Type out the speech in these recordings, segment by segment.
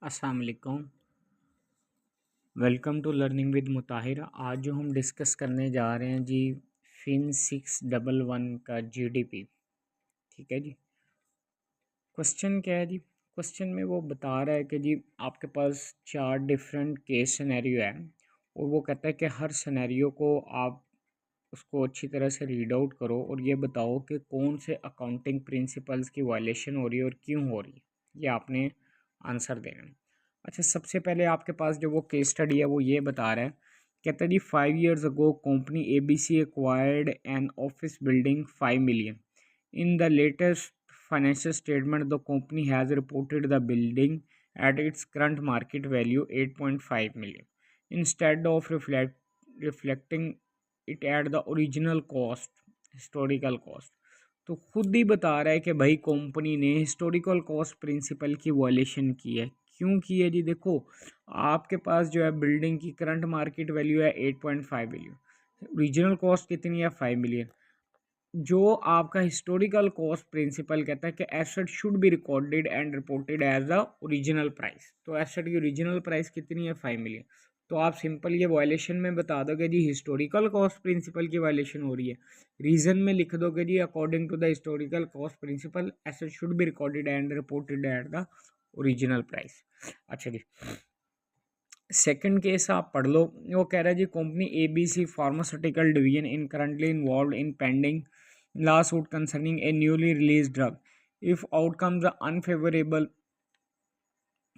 अस्सलाम वालेकुम। Welcome to learning with Mutahir. आज जो हम डिस्कस करने जा रहे हैं जी फिन 611 का जीडीपी। ठीक है जी। क्वेश्चन क्या है जी? क्वेश्चन में वो बता रहा है कि जी आपके पास 4 डिफरेंट केस सिनेरियो है और वो कहता है कि हर सिनेरियो को आप उसको अच्छी तरह से रीड आउट करो और ये बताओ कि कौन से अकाउंटिंग प्रिंसिपल्स की वायलेशन हो रही है और क्यों हो रही है। ये आपने आंसर देना है। अच्छा, सबसे पहले आपके पास जो वो केस स्टडी है वो ये बता रहा है, कहता है जी 5 years ago company ABC acquired an office building 5 million। In the latest financial statement the company has reported the building at its current market value 8.5 million instead of reflecting it at the original cost, historical cost। तो खुद ही बता रहा है कि भाई company ने historical cost principle की violation की है। क्यों की है जी? देखो, आपके पास जो है बिल्डिंग की करंट मार्केट वैल्यू है 8.5 मिलियन, ओरिजिनल कॉस्ट कितनी है 5 मिलियन। जो आपका हिस्टोरिकल कॉस्ट प्रिंसिपल कहता है कि asset should be recorded and reported as the original price, तो एसेट की ओरिजिनल प्राइस कितनी है 5 मिलियन। तो आप सिंपल ये वायलेशन में बता दोगे जी हिस्टोरिकल कॉस्ट प्रिंसिपल की वायलेशन हो रही है। रीजन में लिख दोगे जी according to the historical cost principle asset should be recorded and reported at the original price. अच्छा जी, सेकंड केस आप पढ़ लो। वो कह रहा है जी company ABC pharmaceutical division in currently involve in pending lawsuit concerning a newly released drug. If outcomes are unfavorable,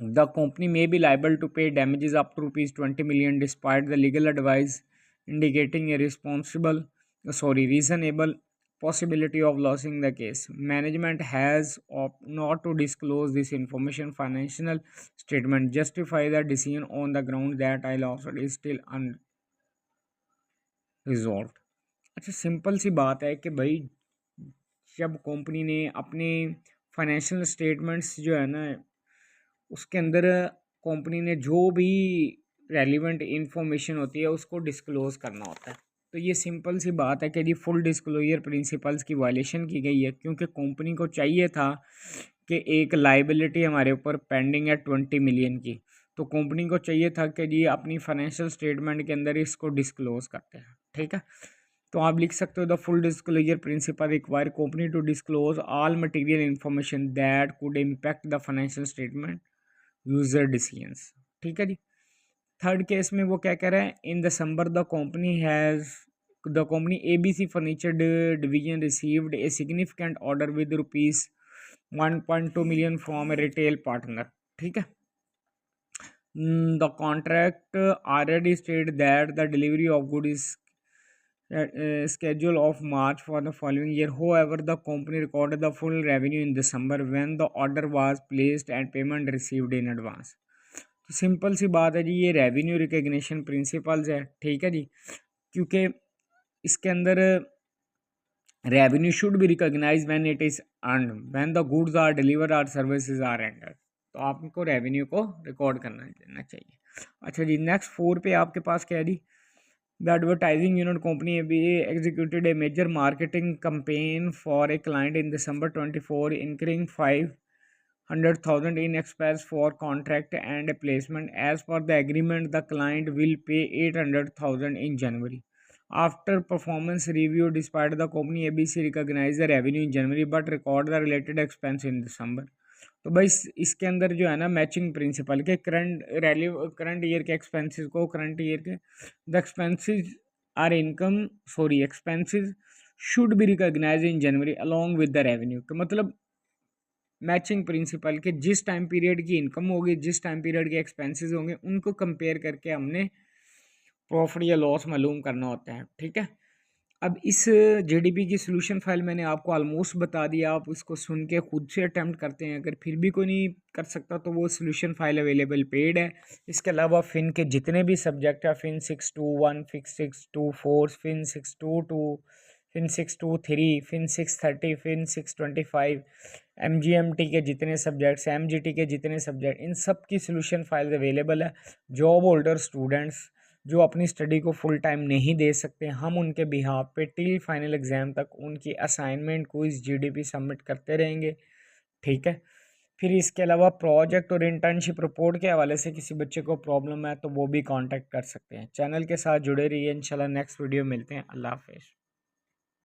the company may be liable to pay damages up to rupees 20 million despite the legal advice indicating a reasonable possibility of losing the case. Management has opted not to disclose this information. Financial statement justify the decision on the ground that a lawsuit is still unresolved. अच्छा, simple सी बात है कि भाई जब company ने अपने financial statements जो है ना उसके अंदर कंपनी ने जो भी रेलिवेंट इंफॉर्मेशन होती है उसको डिस्क्लोज करना होता है। तो ये सिंपल सी बात है कि जी फुल डिस्क्लोजर प्रिंसिपल्स की वायलेशन की गई है, क्योंकि कंपनी को चाहिए था कि एक लाइबिलिटी हमारे ऊपर पेंडिंग है 20 मिलियन की, तो कंपनी को चाहिए था कि जी अपनी फाइनेंशियल स्टेटमेंट के अंदर इसको डिस्क्लोज करते हैं। ठीक है, तो आप लिख सकते हो the full disclosure principle require company to disclose all material information that could impact the financial statement user decisions. ठीक है जी। थर्ड केस में वो क्या कह रहा है, in December the company ABC furniture division received a significant order with rupees 1.2 million from a retail partner. ठीक है, the contract already state that the delivery of good is schedule of March for the following year. However, the company recorded the full revenue in December when the order was placed and payment received in advance. तो simple सी बात है जी, ये revenue recognition principles है। ठीक है जी, क्योंकि इसके अंदर revenue should be recognise when it is earn, when the goods are delivered और सर्विसेज आर रेंडर्ड। तो आपको रेवेन्यू को रिकॉर्ड करना चाहिए। अच्छा जी, नेक्स्ट 4 पे आपके पास क्या है जी, the advertising unit company ABA executed a major marketing campaign for a client in December 24, incurring 500,000 in expense for contract and a placement. As per the agreement, the client will pay 800,000 in January. After performance review, despite the company ABC recognized the revenue in January but record the related expense in December. तो भाई इसके अंदर जो है ना matching principle के current year के expenses को करंट ईयर के the expenses are income expenses should be recognise in January along with the revenue. का मतलब मैचिंग प्रिंसिपल के जिस टाइम पीरियड की इनकम होगी, जिस टाइम पीरियड के एक्सपेंसेस होंगे, उनको कंपेयर करके हमने प्रॉफिट या लॉस मालूम करना होता है। ठीक है, अब इस जीडीपी की सोल्यूशन फाइल मैंने आपको ऑलमोस्ट बता दिया, आप उसको सुन के खुद से अटैम्प्ट करते हैं। अगर फिर भी कोई नहीं कर सकता तो वो सोल्यूशन फाइल अवेलेबल पेड है। इसके अलावा फिन के जितने भी सब्जेक्ट है, FIN 621, FIN 624, FIN 622, FIN 623, FIN 630, FIN 625, MGMT के जितने सब्जेक्ट्स, MGT के जितने सब्जेक्ट, इन सब की सोल्यूशन फाइल अवेलेबल है। जॉब होल्डर स्टूडेंट्स जो अपनी स्टडी को फुल टाइम नहीं दे सकते, हम उनके बिहाफ पे टिल फाइनल एग्जाम तक उनकी असाइनमेंट क्विज जीडीपी सबमिट करते रहेंगे। ठीक है, फिर इसके अलावा प्रोजेक्ट और इंटर्नशिप रिपोर्ट के हवाले से किसी बच्चे को प्रॉब्लम है तो वो भी कांटेक्ट कर सकते हैं। चैनल के साथ जुड़े रहिए, इंशाल्लाह नेक्स्ट वीडियो मिलते हैं। अल्लाह हाफिज़।